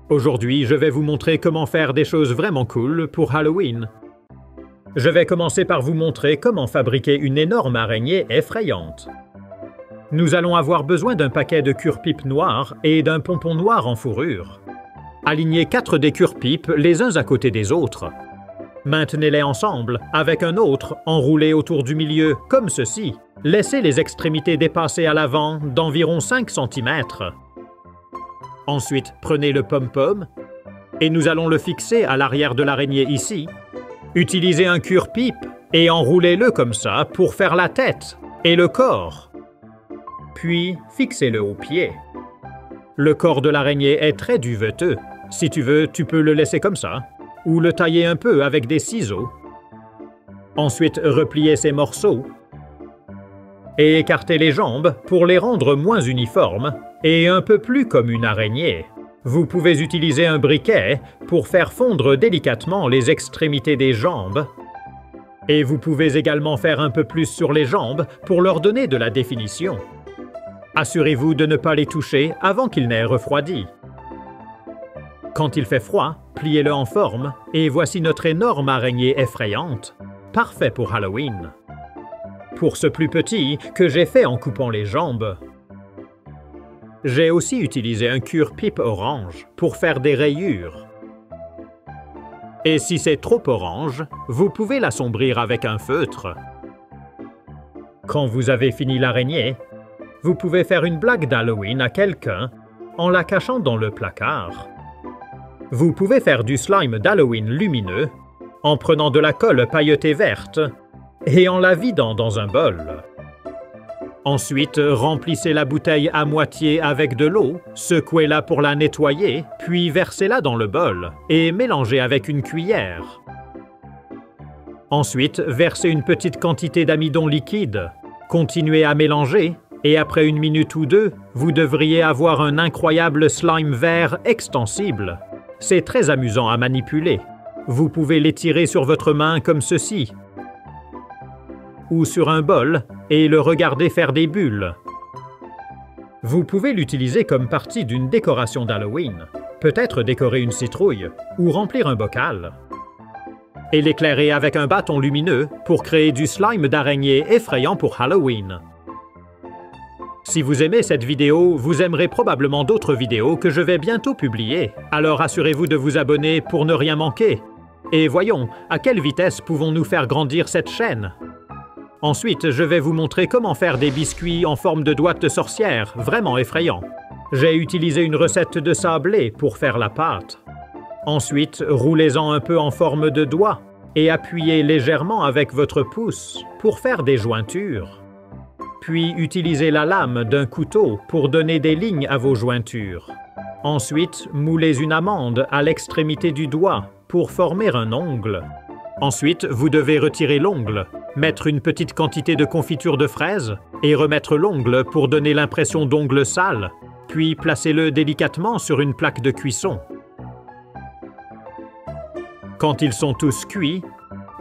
Aujourd'hui, je vais vous montrer comment faire des choses vraiment cool pour Halloween. Je vais commencer par vous montrer comment fabriquer une énorme araignée effrayante. Nous allons avoir besoin d'un paquet de cure-pipes noirs et d'un pompon noir en fourrure. Alignez 4 des cure-pipes les uns à côté des autres. Maintenez-les ensemble avec un autre enroulé autour du milieu, comme ceci. Laissez les extrémités dépasser à l'avant d'environ 5 cm. Ensuite, prenez le pom-pom et nous allons le fixer à l'arrière de l'araignée ici. Utilisez un cure-pipe et enroulez-le comme ça pour faire la tête et le corps. Puis, fixez-le au pied. Le corps de l'araignée est très duveteux. Si tu veux, tu peux le laisser comme ça ou le tailler un peu avec des ciseaux. Ensuite, repliez ces morceaux et écartez les jambes pour les rendre moins uniformes et un peu plus comme une araignée. Vous pouvez utiliser un briquet pour faire fondre délicatement les extrémités des jambes. Et vous pouvez également faire un peu plus sur les jambes pour leur donner de la définition. Assurez-vous de ne pas les toucher avant qu'ils n'aient refroidi. Quand il fait froid, pliez-le en forme et voici notre énorme araignée effrayante. Parfait pour Halloween. Pour ce plus petit que j'ai fait en coupant les jambes. J'ai aussi utilisé un cure-pipe orange pour faire des rayures. Et si c'est trop orange, vous pouvez l'assombrir avec un feutre. Quand vous avez fini l'araignée, vous pouvez faire une blague d'Halloween à quelqu'un en la cachant dans le placard. Vous pouvez faire du slime d'Halloween lumineux en prenant de la colle pailletée verte et en la vidant dans un bol. Ensuite, remplissez la bouteille à moitié avec de l'eau, secouez-la pour la nettoyer, puis versez-la dans le bol et mélangez avec une cuillère. Ensuite, versez une petite quantité d'amidon liquide. Continuez à mélanger et après 1 minute ou 2, vous devriez avoir un incroyable slime vert extensible. C'est très amusant à manipuler. Vous pouvez l'étirer sur votre main comme ceci ou sur un bol et le regarder faire des bulles. Vous pouvez l'utiliser comme partie d'une décoration d'Halloween, peut-être décorer une citrouille ou remplir un bocal. Et l'éclairer avec un bâton lumineux pour créer du slime d'araignée effrayant pour Halloween. Si vous aimez cette vidéo, vous aimerez probablement d'autres vidéos que je vais bientôt publier, alors assurez-vous de vous abonner pour ne rien manquer. Et voyons, à quelle vitesse pouvons-nous faire grandir cette chaîne? Ensuite, je vais vous montrer comment faire des biscuits en forme de doigts de sorcière, vraiment effrayants. J'ai utilisé une recette de sablé pour faire la pâte. Ensuite, roulez-en un peu en forme de doigt et appuyez légèrement avec votre pouce pour faire des jointures. Puis, utilisez la lame d'un couteau pour donner des lignes à vos jointures. Ensuite, moulez une amande à l'extrémité du doigt pour former un ongle. Ensuite, vous devez retirer l'ongle, mettre une petite quantité de confiture de fraises et remettre l'ongle pour donner l'impression d'ongle sale, puis placez-le délicatement sur une plaque de cuisson. Quand ils sont tous cuits,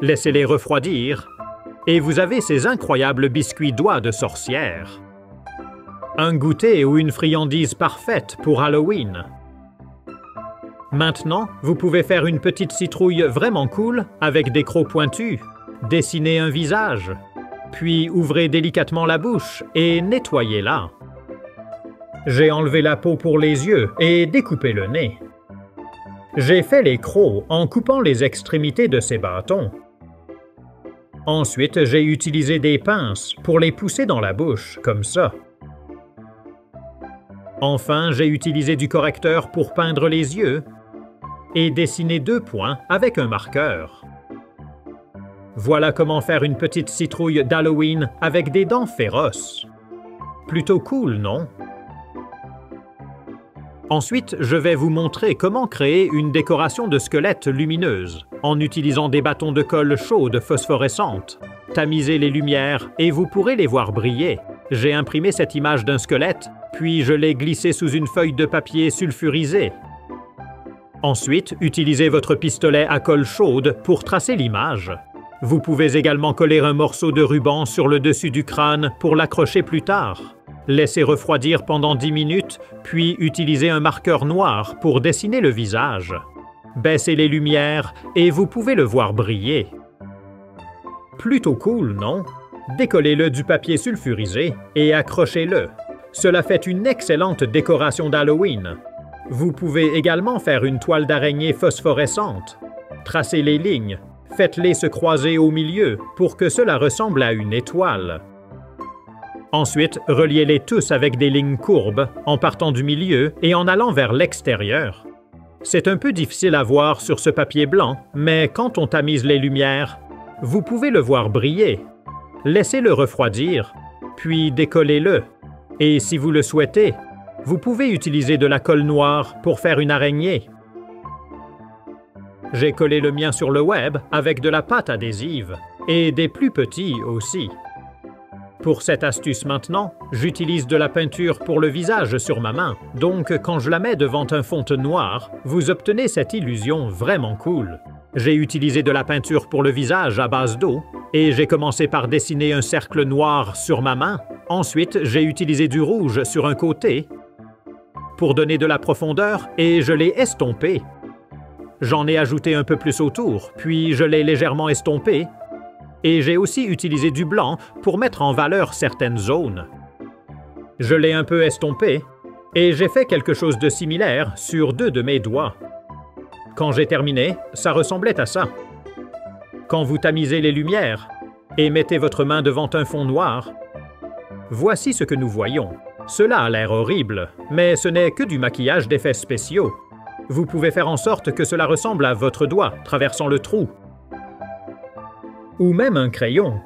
laissez-les refroidir et vous avez ces incroyables biscuits doigts de sorcière. Un goûter ou une friandise parfaite pour Halloween. Maintenant, vous pouvez faire une petite citrouille vraiment cool avec des crocs pointus, dessiner un visage, puis ouvrez délicatement la bouche et nettoyez-la. J'ai enlevé la peau pour les yeux et découpé le nez. J'ai fait les crocs en coupant les extrémités de ces bâtons. Ensuite, j'ai utilisé des pinces pour les pousser dans la bouche, comme ça. Enfin, j'ai utilisé du correcteur pour peindre les yeux et dessiner 2 points avec un marqueur. Voilà comment faire une petite citrouille d'Halloween avec des dents féroces. Plutôt cool, non? Ensuite, je vais vous montrer comment créer une décoration de squelette lumineuse en utilisant des bâtons de colle chaude phosphorescentes. Tamisez les lumières et vous pourrez les voir briller. J'ai imprimé cette image d'un squelette, puis je l'ai glissé sous une feuille de papier sulfurisé. Ensuite, utilisez votre pistolet à colle chaude pour tracer l'image. Vous pouvez également coller un morceau de ruban sur le dessus du crâne pour l'accrocher plus tard. Laissez refroidir pendant 10 minutes, puis utilisez un marqueur noir pour dessiner le visage. Baissez les lumières et vous pouvez le voir briller. Plutôt cool, non? Décollez-le du papier sulfurisé et accrochez-le. Cela fait une excellente décoration d'Halloween. Vous pouvez également faire une toile d'araignée phosphorescente. Tracez les lignes, faites-les se croiser au milieu pour que cela ressemble à une étoile. Ensuite, reliez-les tous avec des lignes courbes en partant du milieu et en allant vers l'extérieur. C'est un peu difficile à voir sur ce papier blanc, mais quand on tamise les lumières, vous pouvez le voir briller. Laissez-le refroidir, puis décollez-le. Et si vous le souhaitez, vous pouvez utiliser de la colle noire pour faire une araignée. J'ai collé le mien sur le web avec de la pâte adhésive, et des plus petits aussi. Pour cette astuce maintenant, j'utilise de la peinture pour le visage sur ma main, donc quand je la mets devant un fond noir, vous obtenez cette illusion vraiment cool. J'ai utilisé de la peinture pour le visage à base d'eau, et j'ai commencé par dessiner un cercle noir sur ma main. Ensuite, j'ai utilisé du rouge sur un côté pour donner de la profondeur et je l'ai estompé. J'en ai ajouté un peu plus autour, puis je l'ai légèrement estompé. Et j'ai aussi utilisé du blanc pour mettre en valeur certaines zones. Je l'ai un peu estompé et j'ai fait quelque chose de similaire sur 2 de mes doigts. Quand j'ai terminé, ça ressemblait à ça. Quand vous tamisez les lumières et mettez votre main devant un fond noir, voici ce que nous voyons. Cela a l'air horrible, mais ce n'est que du maquillage d'effets spéciaux. Vous pouvez faire en sorte que cela ressemble à votre doigt traversant le trou. Ou même un crayon.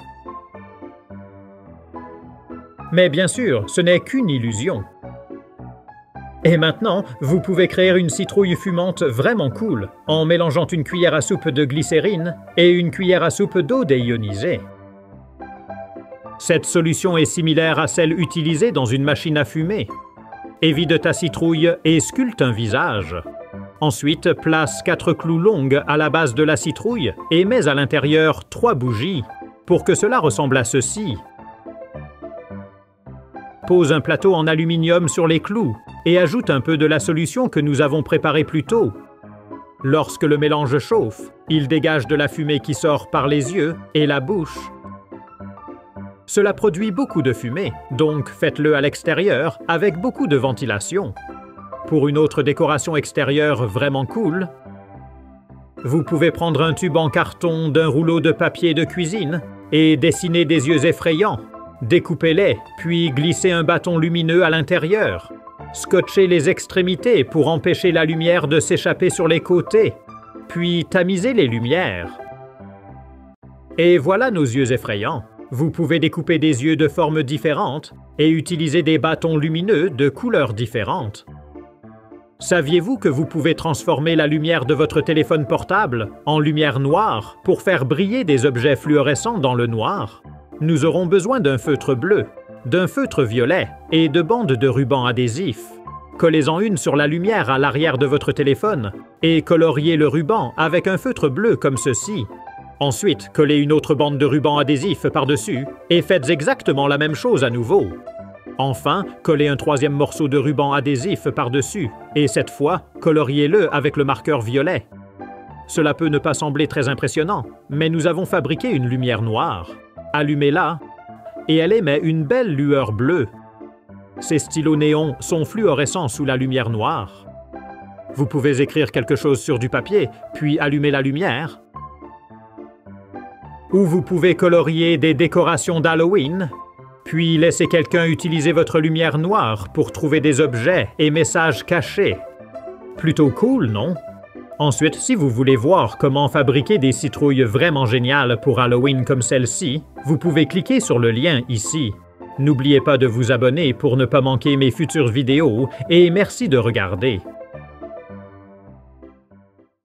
Mais bien sûr, ce n'est qu'une illusion. Et maintenant, vous pouvez créer une citrouille fumante vraiment cool en mélangeant une cuillère à soupe de glycérine et une cuillère à soupe d'eau déionisée. Cette solution est similaire à celle utilisée dans une machine à fumer. Évide ta citrouille et sculpte un visage. Ensuite, place 4 clous longues à la base de la citrouille et mets à l'intérieur 3 bougies pour que cela ressemble à ceci. Pose un plateau en aluminium sur les clous et ajoute un peu de la solution que nous avons préparée plus tôt. Lorsque le mélange chauffe, il dégage de la fumée qui sort par les yeux et la bouche. Cela produit beaucoup de fumée, donc faites-le à l'extérieur avec beaucoup de ventilation. Pour une autre décoration extérieure vraiment cool, vous pouvez prendre un tube en carton d'un rouleau de papier de cuisine et dessiner des yeux effrayants. Découpez-les, puis glissez un bâton lumineux à l'intérieur. Scotchez les extrémités pour empêcher la lumière de s'échapper sur les côtés, puis tamisez les lumières. Et voilà nos yeux effrayants. Vous pouvez découper des yeux de formes différentes et utiliser des bâtons lumineux de couleurs différentes. Saviez-vous que vous pouvez transformer la lumière de votre téléphone portable en lumière noire pour faire briller des objets fluorescents dans le noir? Nous aurons besoin d'un feutre bleu, d'un feutre violet et de bandes de ruban adhésif. Collez-en une sur la lumière à l'arrière de votre téléphone et coloriez le ruban avec un feutre bleu comme ceci. Ensuite, collez une autre bande de ruban adhésif par-dessus et faites exactement la même chose à nouveau. Enfin, collez un 3e morceau de ruban adhésif par-dessus et cette fois, coloriez-le avec le marqueur violet. Cela peut ne pas sembler très impressionnant, mais nous avons fabriqué une lumière noire. Allumez-la et elle émet une belle lueur bleue. Ces stylos néons sont fluorescents sous la lumière noire. Vous pouvez écrire quelque chose sur du papier, puis allumer la lumière. Ou vous pouvez colorier des décorations d'Halloween, puis laisser quelqu'un utiliser votre lumière noire pour trouver des objets et messages cachés. Plutôt cool, non? Ensuite, si vous voulez voir comment fabriquer des citrouilles vraiment géniales pour Halloween comme celle-ci, vous pouvez cliquer sur le lien ici. N'oubliez pas de vous abonner pour ne pas manquer mes futures vidéos et merci de regarder.